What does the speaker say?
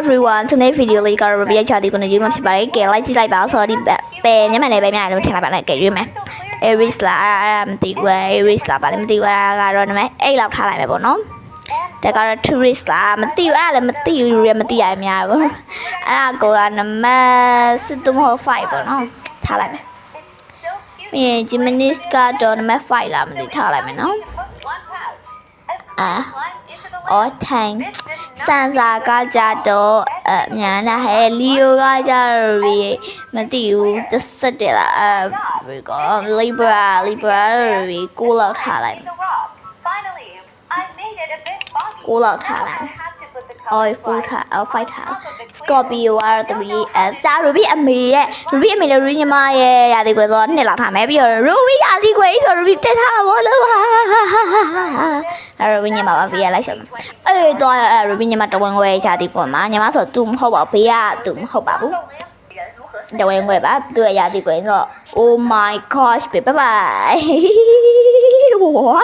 everyone ဒီနေ့ video လေးကတော့ Ruby ရဲ့ chart ကိုနေရွေးမှာဖြစ်ပါတယ်ကဲ like ကြည့်လိုက်ပါဆိုတော့ဒီပဲညမလည်းပဲများတယ်ထင်လိုက်ပါနဲ့ကဲရွေးမယ် Aries လားမသိဘူး Aries လားပါလည်းမသိဘူးကတော့နံပါတ်8လောက်ထားလိုက်မယ်ပေါ့နော်ဒါကတော့ tourist လားမသိဘူးအဲ့လည်းမသိဘူးရမသိရအများဘူးအဲ့ဒါကိုကနံပါတ်7မဟုတ်5ပေါ့နော်ထားလိုက်မယ်ပြီးရင် Gemini ကတော့နံပါတ်5လားမသိထားလိုက်မယ်နော်all time စန်စာကကြတော့မြန်လာဟဲလီယိုကကြတော့မသိဘူး17လားဘယ်ကော Libra ကိုလောက်ထားလိုက်ကိုလောက်ထားလိုက်all full ထား fight ထား Scorpio ကတော့3စာ Ruby အမေရဲ့ Ruby အမေလည်း Ruby ညီမရဲ့ရာသီကွယ်ဆိုတော့နှစ်လောက်ထားမယ်ပြီးတော့ Ruby ရာသီကွယ်ဆို Ruby တက်ထားဘောလို့Ruby ညီမပါပေးရလိုက်ရှော့အေးတော့ Ruby ညီမတဝန်ခွဲရာသီကွယ်မှာညီမဆိုသူမဟုတ်ပါဘူးဘေးကသူမဟုတ်ပါဘူးတဝန်ခွဲပါသူရဲ့ရာသီကွယ်ဆို Oh my gosh bye bye 哇